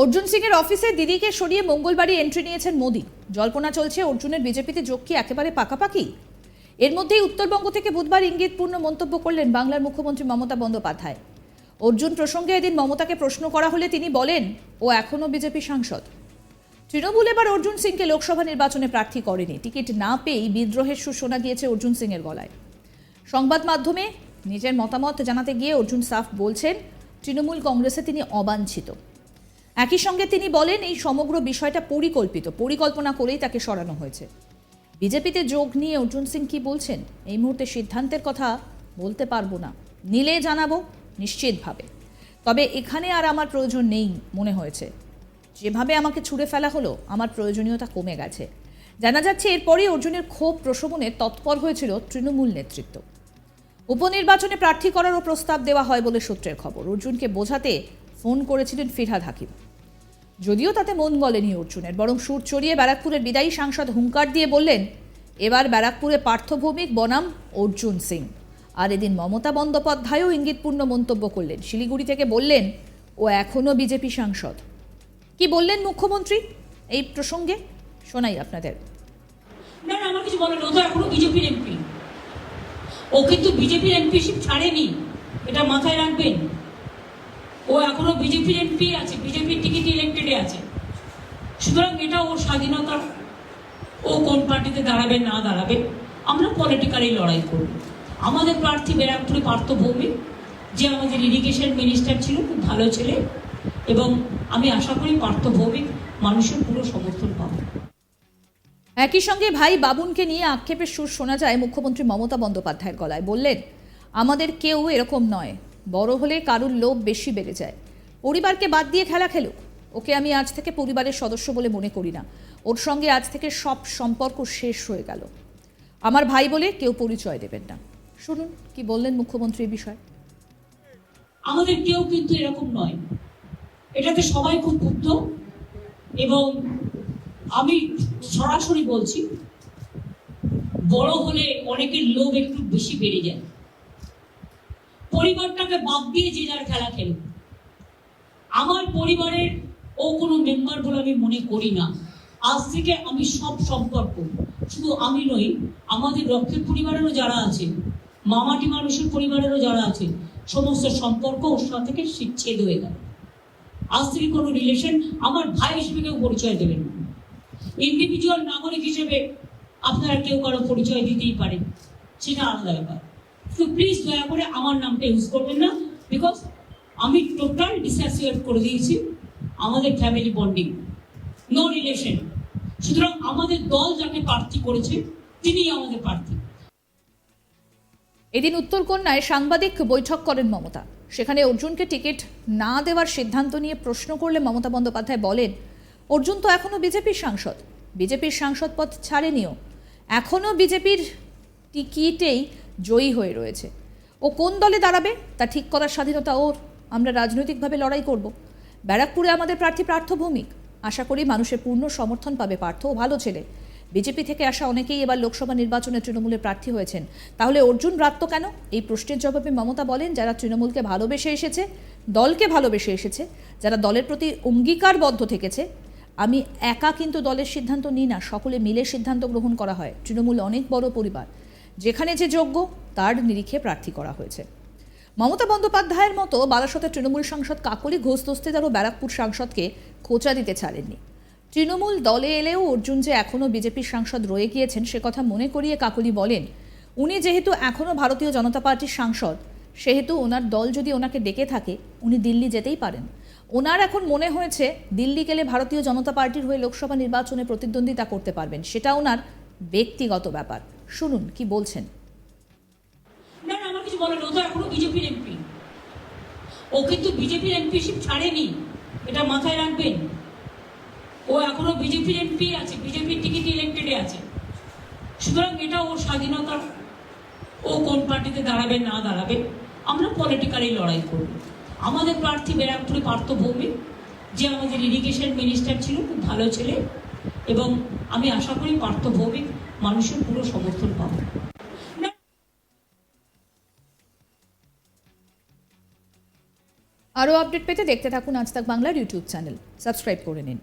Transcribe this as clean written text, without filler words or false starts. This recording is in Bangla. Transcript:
অর্জুন সিং এর অফিসে দিদিকে সরিয়ে মঙ্গলবারই এন্ট্রি নিয়েছেন মোদী। জল্পনা চলছে অর্জুনের বিজেপিতে যোগ কি একেবারে পাকাপাকি। এর মধ্যেই উত্তরবঙ্গ থেকে বুধবার ইঙ্গিতপূর্ণ মন্তব্য করলেন বাংলার মুখ্যমন্ত্রী মমতা বন্দ্যোপাধ্যায়। অর্জুন প্রসঙ্গে এদিন মমতাকে প্রশ্ন করা হলে তিনি বলেন, ও এখনও বিজেপি সাংসদ। তৃণমূল এবার অর্জুন সিংকে লোকসভা নির্বাচনে প্রার্থী করেনি। টিকিট না পেয়েই বিদ্রোহের সুর শোনা গিয়েছে অর্জুন সিং এর গলায়। সংবাদ মাধ্যমে নিজের মতামত জানাতে গিয়ে অর্জুন সাফ বলছেন, তৃণমূল কংগ্রেসে তিনি অবাঞ্ছিত। একই সঙ্গে তিনি বলেন, এই সমগ্র বিষয়টা পরিকল্পনা করেই তাকে সরানো হয়েছে। বিজেপিতে যোগ নিয়ে অর্জুন সিং কি বলছেন এই মুহূর্তে সিদ্ধান্তের কথা বলতে পারবো না, নিলে জানাবো নিশ্চিতভাবে। তবে এখানে আর আমার প্রয়োজন নেই মনে হয়েছে। যেভাবে আমাকে ছুড়ে ফেলা হলো, আমার প্রয়োজনীয়তা কমে গেছে। জানা যাচ্ছে এরপরই অর্জুনের ক্ষোভ প্রশমনে তৎপর হয়েছিল তৃণমূল নেতৃত্ব। উপনির্বাচনে প্রার্থী করারও প্রস্তাব দেওয়া হয় বলে সূত্রের খবর। অর্জুনকে বোঝাতে ফোন করেছিলেন ফিরহাদ হাকিম। যদিও তাতে মন গলেনি অর্জুনের, বরং সুর চড়িয়ে ব্যারাকপুরের বিদায়ী সাংসদ হুঙ্কার দিয়ে বললেন, এবার ব্যারাকপুরে পার্থ ভৌমিক বনাম অর্জুন সিং। আর এদিন মমতা বন্দ্যোপাধ্যায়ও ইঙ্গিতপূর্ণ মন্তব্য করলেন। শিলিগুড়ি থেকে বললেন, ও এখনও বিজেপি সাংসদ। কি বললেন মুখ্যমন্ত্রী এই প্রসঙ্গে শোনাই আপনাদের। না না, আমার কিছু বলেন, ও তো এখনো বিজেপির এমপি। ও কিন্তু বিজেপির এমপিশিপ ছাড়েনি, এটা মাথায় রাখবেন। ও এখনো বিজেপির এমপি আছে, বিজেপির টিকিট ইলেক্টেডে আছে। সুতরাং এটা ওর স্বাধীনতা, ও কোন পার্টিতে দাঁড়াবে না দাঁড়াবে, আমরা পলিটিক্যালি লড়াই করব। আমাদের প্রার্থী ব্যারাকপুরে পার্থ ভৌমিক, যে আমাদের ইরিগেশন মিনিস্টার ছিল, খুব ভালো ছেলে, এবং আমি আশা করি পার্থ ভৌমিক মানুষের পুরো সমর্থন পাবে। একই সঙ্গে ভাই বাবুনকে নিয়ে আক্ষেপের সুর শোনা যায় মুখ্যমন্ত্রী মমতা বন্দ্যোপাধ্যায়ের গলায়। বললেন, আমাদের কেউ এরকম নয়, বড় হলে কারুর লোভ বেশি বেড়ে যায়। পরিবারকে বাদ দিয়ে খেলা খেলুক, ওকে আমি আজ থেকে পরিবারের সদস্য বলে মনে করি না। ওর সঙ্গে আজ থেকে সব সম্পর্ক শেষ হয়ে গেল। আমার ভাই বলে কেউ পরিচয় দেবেন না। শুনুন কি বললেন মুখ্যমন্ত্রী এই বিষয়ে। আমাদের কেউ কিন্তু এরকম নয়, এটাতে সবাই খুব ক্ষুব্ধ, এবং আমি সরাসরি বলছি, বড় হলে অনেকের লোভ একটু বেশি বেড়ে যায়। পরিবারটাকে বাদ দিয়ে যে যার খেলা খেলুক। আমার পরিবারের ও কোনো মেম্বার বলে আমি মনে করি না। আজ থেকে আমি সব সম্পর্ক, শুধু আমি নই, আমাদের রক্তের পরিবারেরও যারা আছে, মামাটি মানুষের পরিবারেরও যারা আছে, সমস্ত সম্পর্ক ওর সাথে থেকে ছেদ হয়ে গেল। আজ থেকে কোনো রিলেশন আমার ভাই হিসেবে কেউ পরিচয় দেবেন না। ইন্ডিভিজুয়াল নাগরিক হিসেবে আপনারা কেউ কারো পরিচয় দিতেই পারেন, সেটা আলাদা ব্যাপার। তো প্লিজ দয়া করে আমার নামটা ইউজ করবেন না, বিকজ আমি টোটাল ডিসঅ্যাসোসিয়েট করে দিয়েছি আমাদের ফ্যামিলি বন্ডিং, নো রিলেশন। সুতরাং আমাদের দল যাকে প্রার্থী করেছে তিনিই আমাদের প্রার্থী। এদিন উত্তরকন্যায় সাংবাদিক বৈঠক করেন মমতা। সেখানে অর্জুনকে টিকিট না দেওয়ার সিদ্ধান্ত নিয়ে প্রশ্ন করলে মমতা বন্দ্যোপাধ্যায় বলেন, অর্জুন তো এখনও বিজেপির সাংসদ, বিজেপির সাংসদ পদ ছাড়েনিও, এখনও বিজেপির টিকিটেই জয়ী হয়ে রয়েছে। ও কোন দলে দাঁড়াবে তা ঠিক করার স্বাধীনতা ওর। আমরা রাজনৈতিকভাবে লড়াই করব। ব্যারাকপুরে আমাদের প্রার্থী পার্থ ভৌমিক, আশা করি মানুষের পূর্ণ সমর্থন পাবে। পার্থ ভালো ছেলে। বিজেপি থেকে আসা অনেকেই এবার লোকসভা নির্বাচনে তৃণমূলের প্রার্থী হয়েছেন। তাহলে অর্জুন রাত কেন? এই প্রশ্নের জবাবে মমতা বলেন, যারা তৃণমূলকে ভালোবেসে এসেছে, দলকে ভালোবেসে এসেছে, যারা দলের প্রতি অঙ্গীকারবদ্ধ থেকেছে, আমি একা কিন্তু দলের সিদ্ধান্ত নিই না, সকলে মিলে সিদ্ধান্ত গ্রহণ করা হয়। তৃণমূল অনেক বড় পরিবার, যেখানে যে যোগ্য তার নিরিখে প্রার্থী করা হয়েছে। মমতা বন্দ্যোপাধ্যায়ের মতো বারাসতের তৃণমূল সাংসদ কাকলি ঘোষ দস্তিদার ও ব্যারাকপুর সাংসদকে খোঁচা দিতে ছাড়েননি। তৃণমূল দলে এলেও অর্জুন যে এখনও বিজেপির সাংসদ রয়ে গিয়েছেন সে কথা মনে করিয়ে কাকলি বলেন, উনি যেহেতু এখনও ভারতীয় জনতা পার্টির সাংসদ, সেহেতু ওনার দল যদি ওনাকে ডেকে থাকে উনি দিল্লি যেতেই পারেন। ওনার এখন মনে হয়েছে দিল্লি গেলে ভারতীয় জনতা পার্টির হয়ে লোকসভা নির্বাচনে প্রতিদ্বন্দ্বিতা করতে পারবেন, সেটা ওনার ব্যক্তিগত ব্যাপার। শুনুন কি বলছেন। না না, আমার কিছু বলেন, ও তো এখনো বিজেপির এমপি। ও কিন্তু বিজেপির এমপিশিপ ছাড়েনি, এটা মাথায় রাখবেন। ও এখনো বিজেপির এমপি আছে, বিজেপির টিকিট ইলেক্টেডে আছে। সুতরাং এটা ওর স্বাধীনতা, ও কোন পার্টিতে দাঁড়াবে না দাঁড়াবে, আমরা পলিটিক্যালি লড়াই করব। আমাদের প্রার্থী ব্যারাকপুরে পার্থ ভৌমিক, যে আমাদের ইরিগেশন মিনিস্টার ছিল, খুব ভালো ছেলে, এবং আমি আশা করি পার্থ ভৌমিক মানুষের পুরো সমর্থন পাবে। আরও আপডেট পেতে দেখতে থাকুন আজ তাক বাংলার ইউটিউব চ্যানেল, সাবস্ক্রাইব করে নিন।